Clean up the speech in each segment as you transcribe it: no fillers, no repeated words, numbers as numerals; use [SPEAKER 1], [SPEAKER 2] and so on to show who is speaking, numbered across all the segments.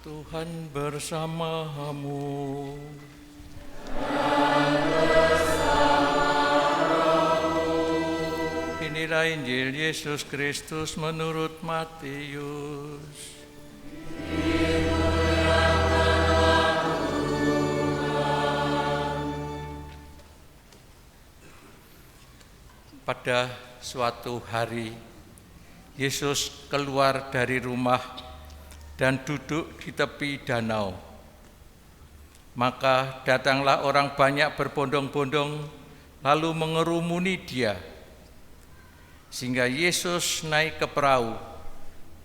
[SPEAKER 1] Tuhan bersamamu. Inilah Injil Yesus Kristus menurut Matius. Pada suatu hari, Yesus keluar dari rumah dan duduk di tepi danau. Maka datanglah orang banyak berbondong-bondong lalu mengerumuni dia. Sehingga Yesus naik ke perahu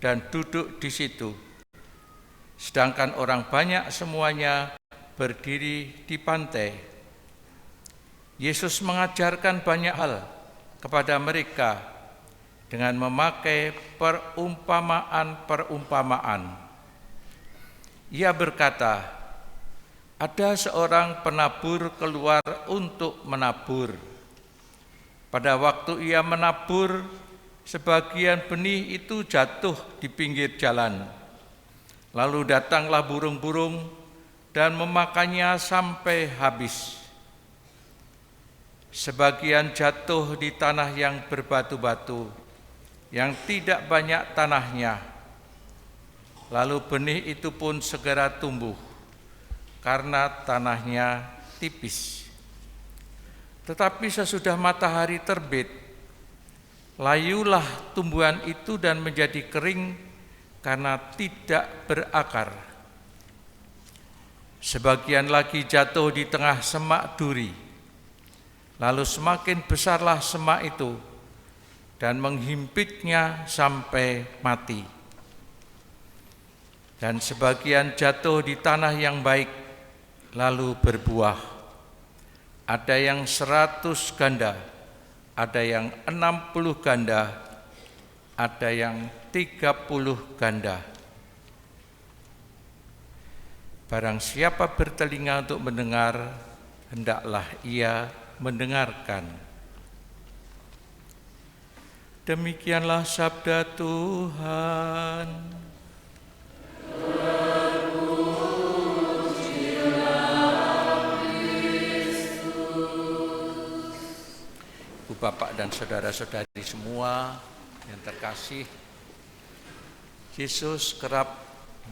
[SPEAKER 1] dan duduk di situ. Sedangkan orang banyak semuanya berdiri di pantai. Yesus mengajarkan banyak hal kepada mereka dengan memakai perumpamaan-perumpamaan. Ia berkata, ada seorang penabur keluar untuk menabur. Pada waktu ia menabur, sebagian benih itu jatuh di pinggir jalan. Lalu datanglah burung-burung dan memakannya sampai habis. Sebagian jatuh di tanah yang berbatu-batu, yang tidak banyak tanahnya. Lalu benih itu pun segera tumbuh, karena tanahnya tipis. Tetapi sesudah matahari terbit, layulah tumbuhan itu dan menjadi kering karena tidak berakar. Sebagian lagi jatuh di tengah semak duri. Lalu semakin besarlah semak itu dan menghimpitnya sampai mati. Dan sebagian jatuh di tanah yang baik, lalu berbuah. Ada yang 100 ganda, ada yang 60 ganda, ada yang 30 ganda. Barang siapa bertelinga untuk mendengar, hendaklah ia mendengarkan. Demikianlah sabda Tuhan. Ibu bapak dan saudara-saudari semua yang terkasih, Yesus kerap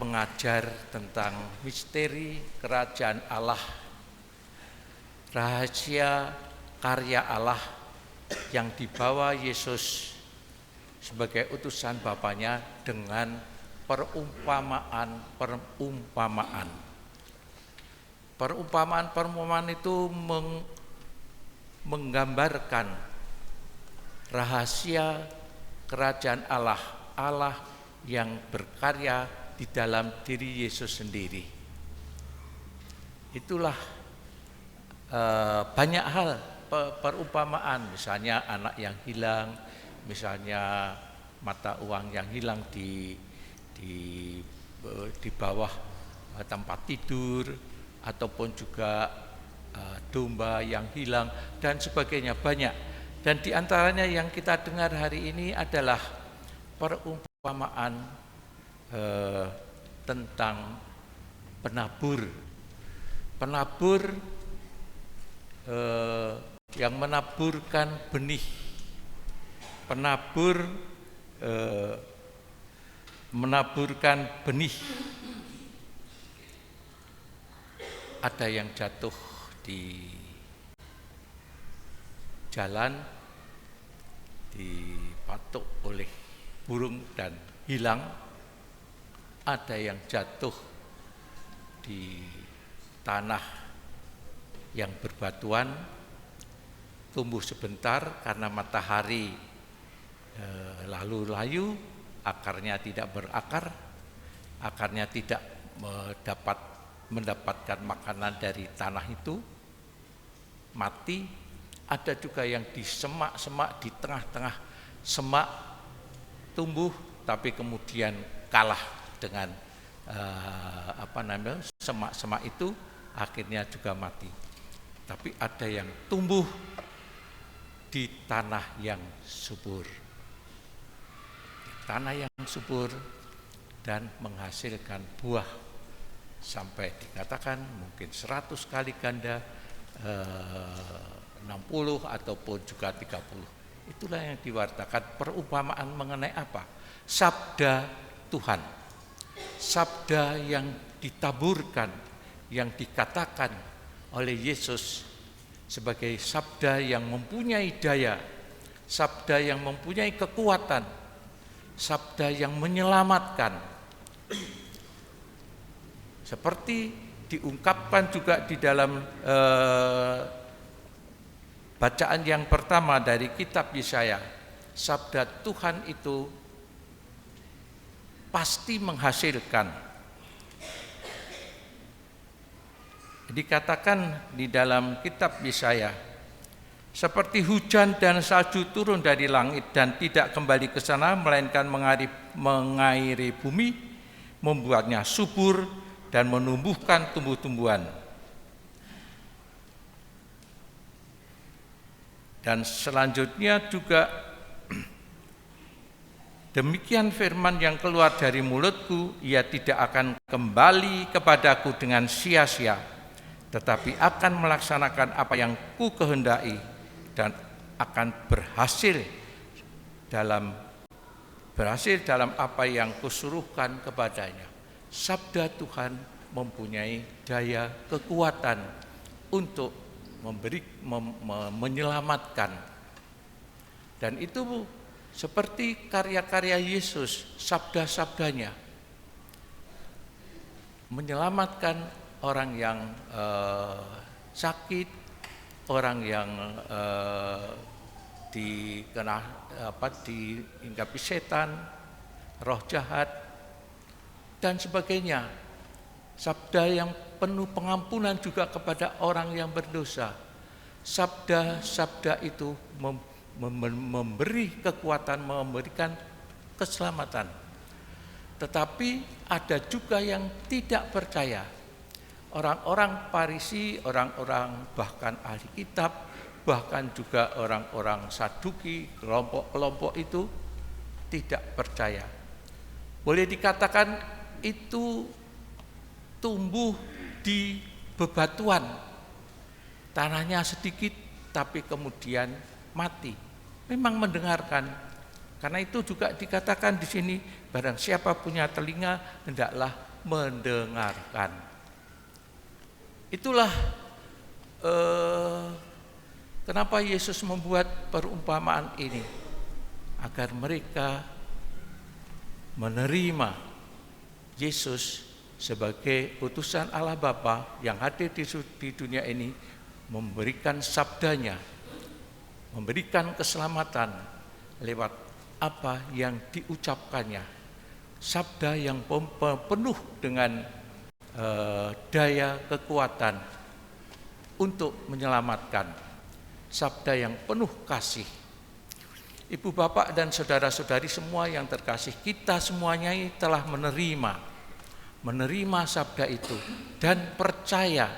[SPEAKER 1] mengajar tentang misteri kerajaan Allah, rahasia karya Allah yang dibawa Yesus sebagai utusan Bapaknya dengan perumpamaan. Perumpamaan itu menggambarkan rahasia kerajaan Allah, Allah yang berkarya di dalam diri Yesus sendiri. Itulah banyak hal perumpamaan, misalnya anak yang hilang, misalnya mata uang yang hilang di bawah tempat tidur, ataupun juga domba yang hilang dan sebagainya, banyak. Dan di antaranya yang kita dengar hari ini adalah perumpamaan tentang penabur yang menaburkan benih. Menaburkan benih. Ada yang jatuh di jalan, dipatuk oleh burung dan hilang. Ada yang jatuh di tanah yang berbatuan, tumbuh sebentar karena matahari lalu layu, akarnya tidak berakar, akarnya tidak mendapatkan makanan dari tanah itu, mati. Ada juga yang di semak-semak, di tengah-tengah semak tumbuh, tapi kemudian kalah dengan semak-semak itu, akhirnya juga mati. Tapi ada yang tumbuh di tanah yang subur. Tanah yang subur dan menghasilkan buah sampai dikatakan mungkin 100 kali ganda, 60 ataupun juga 30. Itulah yang diwartakan perumpamaan mengenai apa? Sabda Tuhan. Sabda yang ditaburkan, yang dikatakan oleh Yesus sebagai sabda yang mempunyai daya, sabda yang mempunyai kekuatan, sabda yang menyelamatkan. Seperti diungkapkan juga di dalam bacaan yang pertama dari kitab Yesaya, sabda Tuhan itu pasti menghasilkan. Dikatakan di dalam kitab Yesaya, seperti hujan dan salju turun dari langit dan tidak kembali ke sana, melainkan mengairi bumi, membuatnya subur dan menumbuhkan tumbuh-tumbuhan. Dan selanjutnya juga, demikian firman yang keluar dari mulutku, ia tidak akan kembali kepadaku dengan sia-sia, tetapi akan melaksanakan apa yang ku kehendaki dan akan berhasil dalam apa yang kusuruhkan kepadanya. Sabda Tuhan mempunyai daya kekuatan untuk menyelamatkan. Dan itu seperti karya-karya Yesus, sabda-sabdanya menyelamatkan orang yang sakit, orang yang dihinggapi setan, roh jahat, dan sebagainya. Sabda yang penuh pengampunan juga kepada orang yang berdosa. Sabda-sabda itu memberi kekuatan, memberikan keselamatan. Tetapi ada juga yang tidak percaya. Orang-orang Farisi, orang-orang bahkan ahli kitab, bahkan juga orang-orang Saduki, kelompok-kelompok itu tidak percaya. Boleh dikatakan itu tumbuh di bebatuan, tanahnya sedikit tapi kemudian mati. Memang mendengarkan. Karena itu juga dikatakan di sini, barang siapa punya telinga hendaklah mendengarkan. Itulah kenapa Yesus membuat perumpamaan ini, agar mereka menerima Yesus sebagai utusan Allah Bapa yang hadir di dunia ini, memberikan sabdanya, memberikan keselamatan lewat apa yang diucapkannya. Sabda yang penuh dengan daya kekuatan untuk menyelamatkan, sabda yang penuh kasih. Ibu bapak dan saudara-saudari semua yang terkasih, kita semuanya telah menerima sabda itu dan percaya.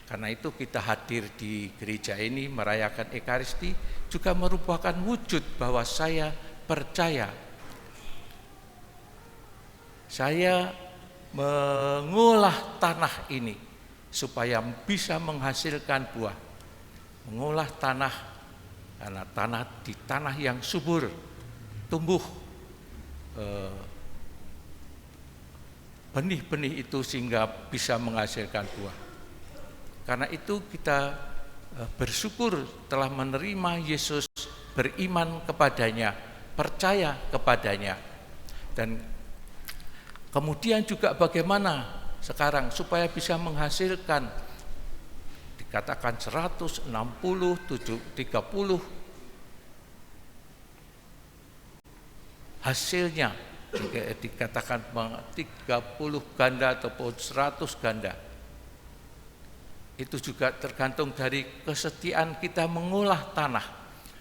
[SPEAKER 1] Karena itu kita hadir di gereja ini merayakan Ekaristi juga merupakan wujud bahwa saya percaya. Saya mengolah tanah ini supaya bisa menghasilkan buah. Mengolah tanah, karena di tanah yang subur tumbuh benih-benih itu sehingga bisa menghasilkan buah. Karena itu kita bersyukur telah menerima Yesus, beriman kepadanya, percaya kepadanya. Dan kemudian juga bagaimana sekarang supaya bisa menghasilkan, dikatakan 160, 30 hasilnya, dikatakan 30 ganda ataupun 100 ganda. Itu juga tergantung dari kesetiaan kita mengolah tanah.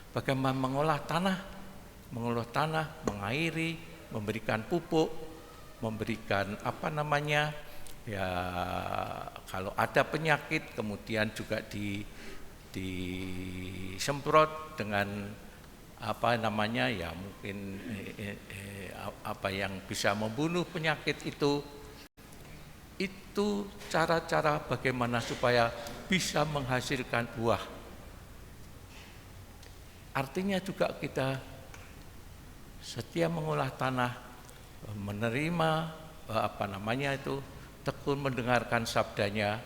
[SPEAKER 1] Bagaimana mengolah tanah? Mengolah tanah, mengairi, memberikan pupuk, memberikan ya kalau ada penyakit kemudian juga disemprot dengan ya mungkin apa yang bisa membunuh penyakit itu. Itu cara-cara bagaimana supaya bisa menghasilkan buah. Artinya juga kita setia mengolah tanah, menerima tekun mendengarkan sabdanya.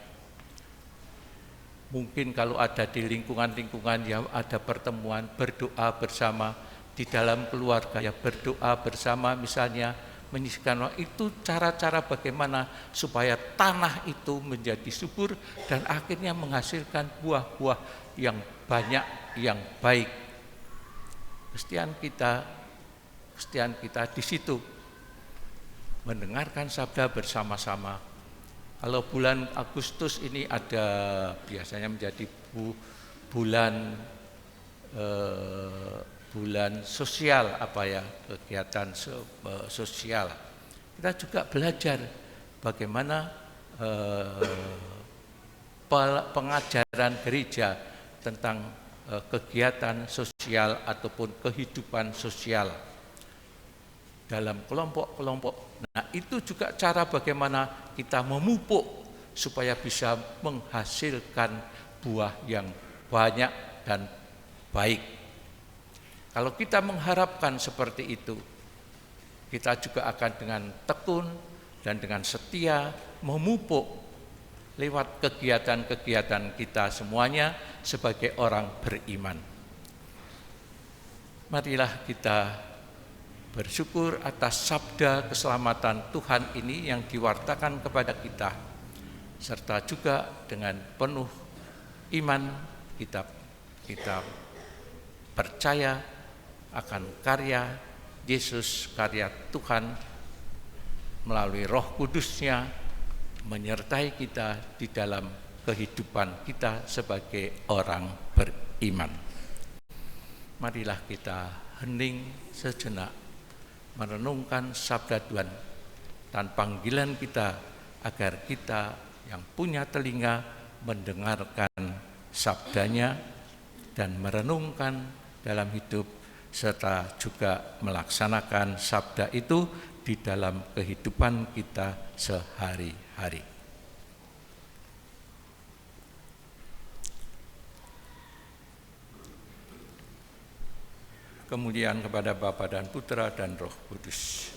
[SPEAKER 1] Mungkin kalau ada di lingkungan-lingkungan yang ada pertemuan, berdoa bersama di dalam keluarga, ya berdoa bersama misalnya, menyisihkan itu cara-cara bagaimana supaya tanah itu menjadi subur dan akhirnya menghasilkan buah-buah yang banyak, yang baik. Kesetiaan kita di situ mendengarkan sabda bersama-sama. Kalau bulan Agustus ini ada biasanya menjadi bulan sosial, kegiatan sosial. Kita juga belajar bagaimana pengajaran gereja tentang kegiatan sosial ataupun kehidupan sosial dalam kelompok-kelompok. Nah, itu juga cara bagaimana kita memupuk supaya bisa menghasilkan buah yang banyak dan baik. Kalau kita mengharapkan seperti itu, kita juga akan dengan tekun dan dengan setia memupuk lewat kegiatan-kegiatan kita semuanya sebagai orang beriman. Marilah kita bersyukur atas sabda keselamatan Tuhan ini yang diwartakan kepada kita, serta juga dengan penuh iman kita percaya akan karya Yesus, karya Tuhan melalui Roh Kudus-Nya menyertai kita di dalam kehidupan kita sebagai orang beriman. Marilah kita hening sejenak merenungkan sabda Tuhan dan panggilan kita agar kita yang punya telinga mendengarkan sabdanya dan merenungkan dalam hidup serta juga melaksanakan sabda itu di dalam kehidupan kita sehari-hari. Kemudian kepada Bapa dan Putra dan Roh Kudus.